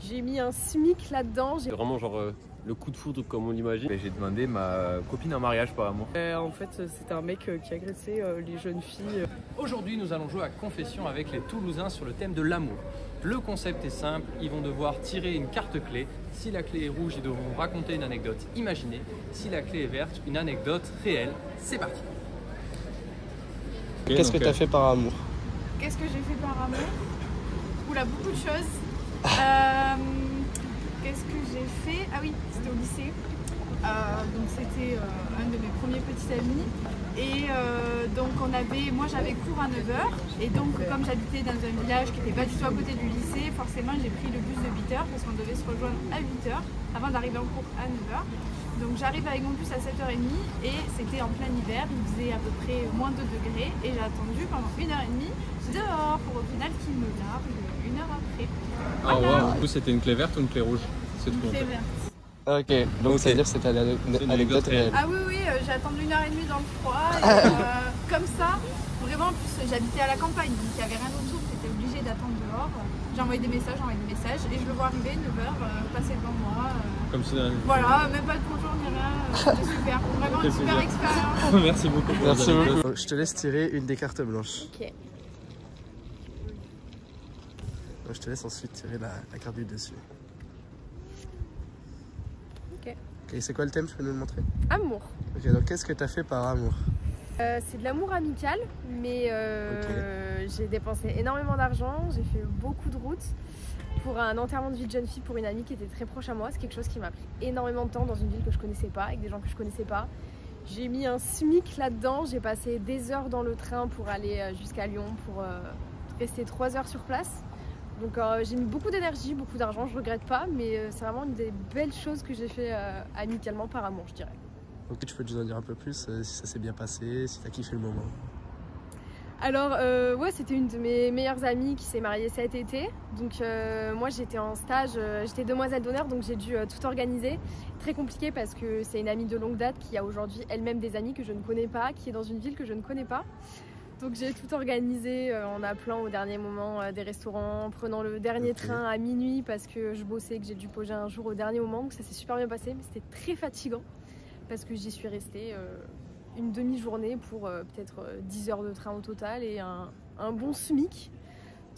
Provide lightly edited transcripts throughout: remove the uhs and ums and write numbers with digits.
J'ai mis un SMIC là-dedans. C'est vraiment genre le coup de foudre comme on l'imagine. J'ai demandé ma copine en mariage par amour. En fait, c'était un mec qui agressait les jeunes filles. Aujourd'hui, nous allons jouer à Confession avec les Toulousains sur le thème de l'amour. Le concept est simple, ils vont devoir tirer une carte clé. Si la clé est rouge, ils devront raconter une anecdote imaginée. Si la clé est verte, une anecdote réelle. C'est parti. Qu'est-ce que tu as fait par amour? Qu'est-ce que j'ai fait par amour? Oula, beaucoup de choses. Qu'est-ce que j'ai fait? Ah oui, c'était au lycée. Donc c'était un de mes premiers petits amis. Et donc moi j'avais cours à 9h. Et donc comme j'habitais dans un village qui n'était pas du tout à côté du lycée, forcément j'ai pris le bus de 8h parce qu'on devait se rejoindre à 8h avant d'arriver en cours à 9h. Donc j'arrive avec mon bus à 7h30 et c'était en plein hiver, il faisait à peu près moins 2 degrés et j'ai attendu pendant 1h30 dehors pour au final qu'il me largue 1 heure après. Ah Voilà. wow. Du coup c'était une clé verte ou une clé rouge? C'est tout. Une clé verte. Ok, donc ça veut dire que c'était une anecdote réelle. Ah oui, j'ai attendu 1h30 dans le froid et comme ça, vraiment en plus j'habitais à la campagne donc il n'y avait rien autour, j'étais obligée d'attendre dehors. J'ai envoyé des messages et je le vois arriver 9h, passer devant moi. Comme si Voilà, même pas de bonjour ni rien, c'était super, vraiment une super expérience. Merci beaucoup. Merci beaucoup. Je te laisse tirer une des cartes blanches. Ok. Je te laisse ensuite tirer la carte du dessus. Ok. Ok, c'est quoi le thème? Tu peux nous le montrer? Amour. Ok, donc qu'est-ce que tu as fait par amour? C'est de l'amour amical, mais j'ai dépensé énormément d'argent, j'ai fait beaucoup de routes pour un enterrement de vie de jeune fille pour une amie qui était très proche à moi. C'est quelque chose qui m'a pris énormément de temps dans une ville que je connaissais pas, avec des gens que je connaissais pas. J'ai mis un SMIC là-dedans, j'ai passé des heures dans le train pour aller jusqu'à Lyon, pour rester 3 heures sur place. Donc j'ai mis beaucoup d'énergie, beaucoup d'argent, je regrette pas, mais c'est vraiment une des belles choses que j'ai fait amicalement par amour, je dirais. Ok, tu peux nous en dire un peu plus, si ça s'est bien passé, si tu as kiffé le moment? Alors ouais, c'était une de mes meilleures amies qui s'est mariée cet été. Donc moi j'étais en stage, j'étais demoiselle d'honneur, donc j'ai dû tout organiser. Très compliqué parce que c'est une amie de longue date qui a aujourd'hui elle-même des amis que je ne connais pas, qui est dans une ville que je ne connais pas. Donc j'ai tout organisé en appelant au dernier moment des restaurants, en prenant le dernier train à minuit parce que je bossais, que j'ai dû poser un jour au dernier moment. Donc ça s'est super bien passé, mais c'était très fatigant parce que j'y suis restée une demi-journée pour peut-être 10 heures de train au total et un bon SMIC.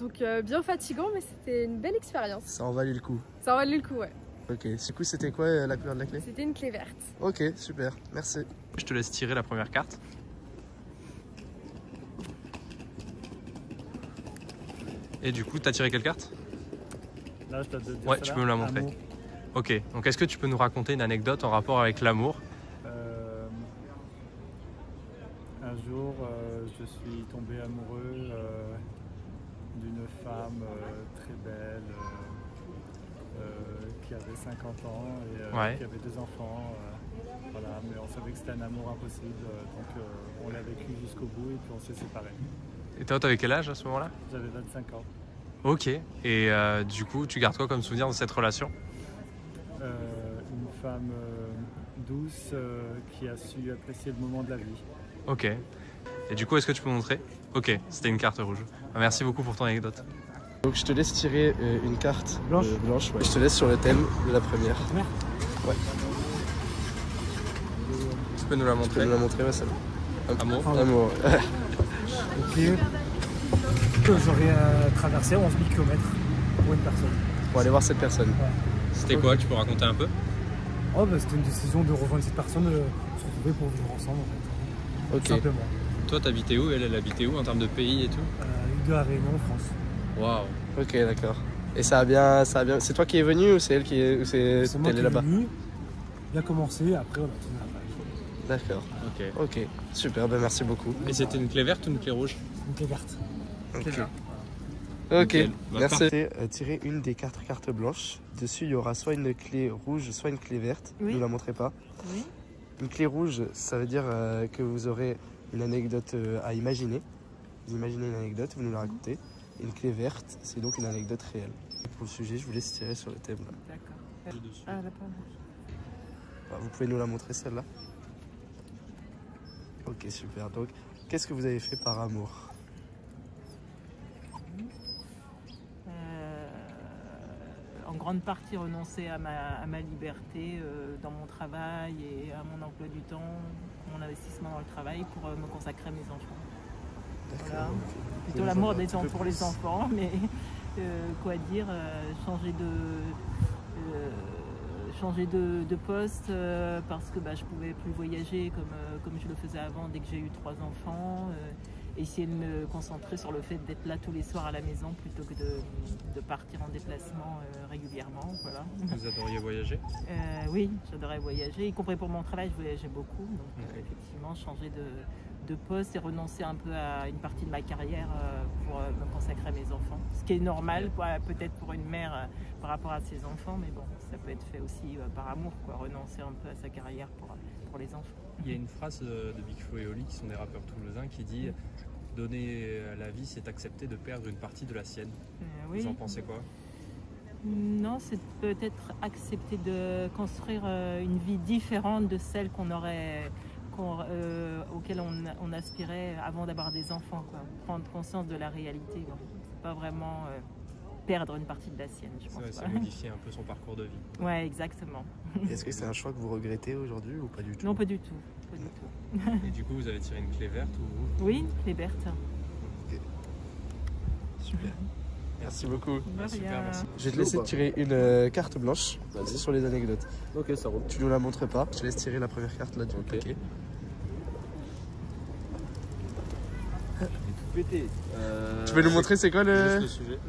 Donc bien fatigant, mais c'était une belle expérience. Ça en valait le coup? Ça en valait le coup, ouais. Ok, du coup c'était quoi la couleur de la clé? C'était une clé verte. Ok, super, merci. Je te laisse tirer la première carte. Et du coup, t'as tiré quelle carte? Là, je dois te dire Ouais, tu peux me la montrer. Amour. Ok, donc est-ce que tu peux nous raconter une anecdote en rapport avec l'amour? Un jour, je suis tombé amoureux d'une femme très belle qui avait 50 ans et qui avait 2 enfants. Voilà, mais on savait que c'était un amour impossible, donc on l'a vécu jusqu'au bout et puis on s'est séparés. Et toi, t'avais quel âge à ce moment-là? J'avais 25 ans. Ok, et du coup, tu gardes quoi comme souvenir de cette relation? Une femme douce qui a su apprécier le moment de la vie. Ok. Et du coup, est-ce que tu peux montrer? Ok, c'était une carte rouge. Merci beaucoup pour ton anecdote. Donc je te laisse tirer une carte blanche. Ouais. Je te laisse sur le thème de la première. Ouais. Tu peux nous la Tu peux montrer? nous la montrer, ouais, celle-là. Amour. Amour. Ok. J'aurais traversé 11 000 km pour une personne. Pour aller voir cette personne. Ouais. C'était quoi? Tu peux raconter un peu? Oh, bah, c'était une décision de rejoindre cette personne, de se retrouver pour vivre ensemble en fait. Ok. Simplement. Toi, t'habitais où? Elle habitait où en termes de pays et tout? De la Réunion en France. Waouh. Ok, d'accord. Et ça a bien. C'est toi qui es venu ou c'est elle qui est. Ou c'est C'est moi elle qui est est là-bas? venu, bien commencé, après on a tourné la page. D'accord. Ok. Ok, super, ben merci beaucoup. Et c'était une clé verte ou une clé rouge? Une clé verte. Ok. Ok, Nickel. Bah, merci. Tirer une des 4 cartes blanches. Dessus, il y aura soit une clé rouge, soit une clé verte. Oui. Ne nous la montrez pas. Oui. Une clé rouge, ça veut dire que vous aurez une anecdote à imaginer. Vous imaginez une anecdote, vous nous la racontez. Une clé verte, c'est donc une anecdote réelle. Pour le sujet, je vous laisse tirer sur le thème. D'accord. Ah, la pomme. Vous pouvez nous la montrer celle-là? Ok, super. Donc, qu'est-ce que vous avez fait par amour? En grande partie renoncer à ma liberté dans mon travail et à mon emploi du temps, mon investissement dans le travail pour me consacrer à mes enfants. Voilà. Plutôt l'amour des temps pour les enfants, mais quoi dire, changer de poste parce que je pouvais plus voyager comme je le faisais avant dès que j'ai eu 3 enfants. Essayer de me concentrer sur le fait d'être là tous les soirs à la maison plutôt que de partir en déplacement régulièrement. Voilà. Vous adoriez voyager? Oui, j'adorais voyager, y compris pour mon travail, je voyageais beaucoup. Donc effectivement, changer de poste et renoncer un peu à une partie de ma carrière pour me consacrer à mes enfants. Ce qui est normal, peut-être pour une mère par rapport à ses enfants, mais bon, ça peut être fait aussi par amour, renoncer un peu à sa carrière pour les enfants. Il y a une phrase de Big Flo et Oli, qui sont des rappeurs toulousains, qui dit « Donner la vie, c'est accepter de perdre une partie de la sienne ». Oui. Vous en pensez quoi? Non, c'est peut-être accepter de construire une vie différente de celle auquel on aspirait avant d'avoir des enfants. Prendre conscience de la réalité. Pas vraiment perdre une partie de la sienne, je pense. C'est modifier un peu son parcours de vie. Ouais, exactement. Est-ce que c'est un choix que vous regrettez aujourd'hui ou pas du tout? Non, pas du tout. Pas du tout. Et du coup, vous avez tiré une clé verte ou... Oui, une clé verte. Ok. Super. Merci beaucoup. Super, merci. Je vais te laisser tirer une carte blanche sur les anecdotes. Ok, ça roule. Tu nous la montres pas. Je te laisse tirer la première carte là du paquet. Pété. Tu peux nous montrer c'est quoi le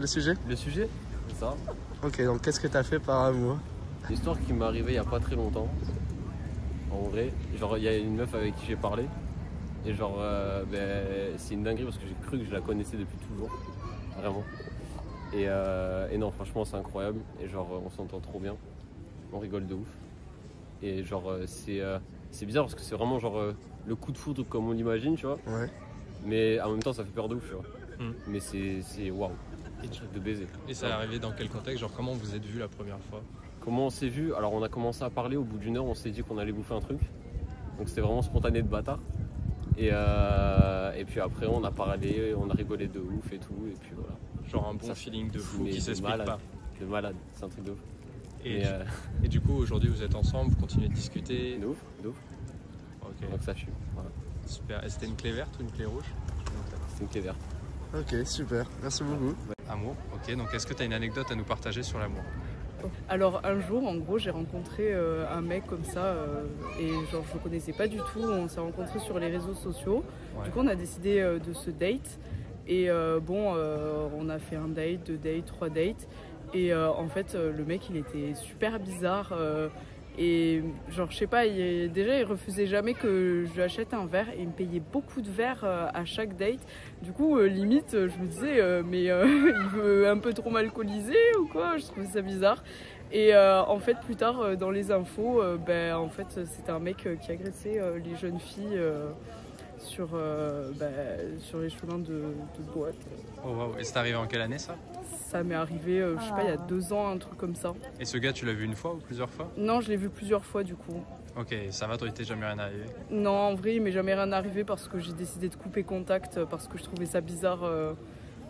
sujet? Le sujet, c'est ça. Ok, donc qu'est-ce que tu as fait par amour? Une histoire qui m'est arrivée il n'y a pas très longtemps. En vrai, genre il y a une meuf avec qui j'ai parlé. Et genre, c'est une dinguerie parce que j'ai cru que je la connaissais depuis toujours. Vraiment. Et non, franchement, c'est incroyable. Et genre, on s'entend trop bien. On rigole de ouf. Et genre, c'est bizarre parce que c'est vraiment genre le coup de foudre comme on l'imagine, tu vois. Ouais. Mais en même temps, ça fait peur de ouf, tu vois. Mais c'est waouh. De baiser. Et ça est arrivé dans quel contexte? Genre, comment vous êtes vus la première fois? Comment on s'est vus? Alors, on a commencé à parler au bout d'1 heure. On s'est dit qu'on allait bouffer un truc. Donc, c'était vraiment spontané de bâtard. Et puis après, on a parlé, on a rigolé de ouf et tout. Et puis voilà. Genre un bon feeling de fou qui s'explique pas. De malade, c'est un truc de ouf. Et du coup, aujourd'hui, vous êtes ensemble, vous continuez de discuter? De ouf, de ouf. Ok. Donc ça fume. Voilà. Super. Et c'était une clé verte ou une clé rouge? C'est une clé verte. Ok, super. Merci beaucoup. Amour. Ok, donc est-ce que tu as une anecdote à nous partager sur l'amour? Alors un jour, en gros, j'ai rencontré un mec comme ça et genre je le connaissais pas du tout. On s'est rencontrés sur les réseaux sociaux. Ouais. Du coup, on a décidé de se date. Et on a fait un date, 2 dates, 3 dates. Et en fait, le mec, il était super bizarre. Et genre, je sais pas, déjà, il refusait jamais que je lui achète un verre. Et il me payait beaucoup de verres à chaque date. Du coup, limite, je me disais, il veut un peu trop m'alcooliser ou quoi? Je trouvais ça bizarre. Et en fait, plus tard, dans les infos, en fait, c'était un mec qui agressait les jeunes filles sur les chemins de boîte. Oh waouh, et c'est arrivé en quelle année ça? Ça m'est arrivé, je sais pas, il y a 2 ans, un truc comme ça. Et ce gars, tu l'as vu une fois ou plusieurs fois? Non, je l'ai vu plusieurs fois du coup. Ok, ça va, toi, il t'est jamais rien arrivé? Non, en vrai, il m'est jamais rien arrivé parce que j'ai décidé de couper contact parce que je trouvais ça bizarre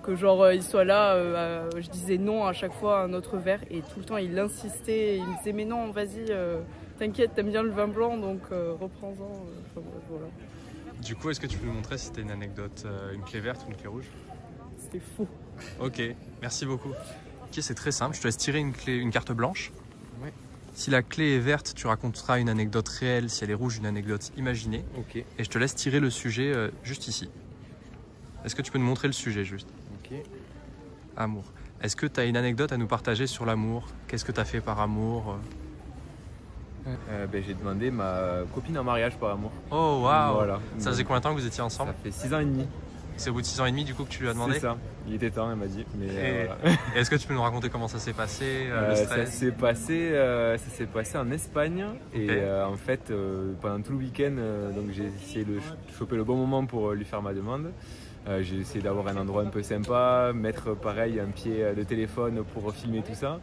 que genre il soit là. Je disais non à chaque fois à un autre verre et tout le temps il insistait. Il me disait mais non, vas-y, t'inquiète, t'aimes bien le vin blanc donc reprends-en. Enfin, voilà. Du coup, est-ce que tu peux nous montrer si c'était une anecdote, une clé verte ou une clé rouge? C'était faux. Ok, merci beaucoup. Ok, c'est très simple, je te laisse tirer une carte blanche. Ouais. Si la clé est verte, tu raconteras une anecdote réelle. Si elle est rouge, une anecdote imaginée. Ok. Et je te laisse tirer le sujet juste ici. Est-ce que tu peux nous montrer le sujet juste? Ok. Amour. Est-ce que tu as une anecdote à nous partager sur l'amour? Qu'est-ce que tu as fait par amour? J'ai demandé ma copine en mariage par amour. Oh waouh! Voilà. Ça faisait combien de temps que vous étiez ensemble? Ça fait 6 ans et demi. C'est au bout de 6 ans et demi du coup que tu lui as demandé? C'est ça, il était temps, elle m'a dit. Voilà. Est-ce que tu peux nous raconter comment ça s'est passé? Le stress? Ça s'est passé en Espagne. Et en fait, pendant tout le week-end, donc j'ai essayé de choper le bon moment pour lui faire ma demande. J'ai essayé d'avoir un endroit un peu sympa, mettre pareil un pied de téléphone pour filmer tout ça.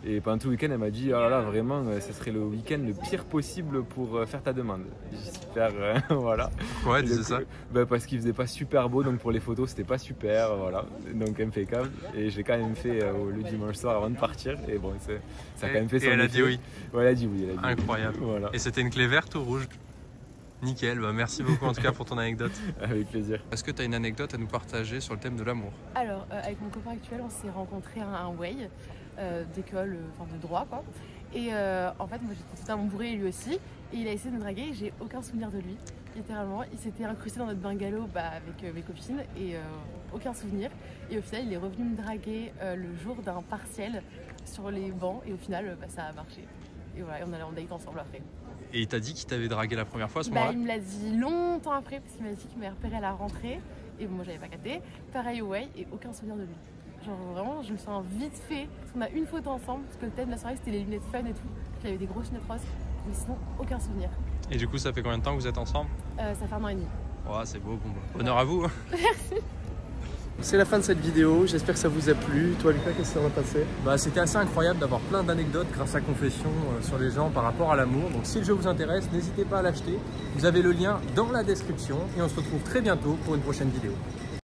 Et pendant tout le week-end, elle m'a dit, oh là là, vraiment, ce serait le week-end le pire possible pour faire ta demande. J'espère, voilà. Pourquoi elle disait ça? Parce qu'il faisait pas super beau, donc pour les photos, c'était pas super, voilà. Donc impeccable. Et j'ai quand même fait le dimanche soir avant de partir. Et bon, ça a quand même fait son effet. Elle a dit oui. Ouais, elle a dit oui. Incroyable. Voilà. Et c'était une clé verte ou rouge? Nickel, merci beaucoup en tout cas pour ton anecdote. Avec plaisir. Est-ce que tu as une anecdote à nous partager sur le thème de l'amour? Alors, avec mon copain actuel, on s'est rencontrés à un way d'école, de droit quoi. Et en fait, moi j'étais totalement bourrée lui aussi. Et il a essayé de me draguer et j'ai aucun souvenir de lui. Littéralement, il s'était incrusté dans notre bungalow avec mes copines et aucun souvenir. Et au final, il est revenu me draguer le jour d'un partiel sur les bancs. Et au final, ça a marché. Et voilà, on allait en date ensemble après. Et il t'a dit qu'il t'avait dragué la première fois à ce moment-là? Il me l'a dit longtemps après parce qu'il m'a dit qu'il m'avait repéré à la rentrée et moi j'avais pas capté. Pareil au way et aucun souvenir de lui. Genre vraiment je me sens vite fait parce qu'on a une photo ensemble parce que le thème de la soirée c'était les lunettes fun et tout. Il avait des grosses lunettes roses mais sinon aucun souvenir. Et du coup ça fait combien de temps que vous êtes ensemble? Ça fait 1 an et demi. Oh, c'est beau, honneur à vous. Merci. C'est la fin de cette vidéo, j'espère que ça vous a plu. Toi Lucas, qu'est-ce que ça va passer? C'était assez incroyable d'avoir plein d'anecdotes grâce à Confession sur les gens par rapport à l'amour. Donc si le jeu vous intéresse, n'hésitez pas à l'acheter. Vous avez le lien dans la description et on se retrouve très bientôt pour une prochaine vidéo.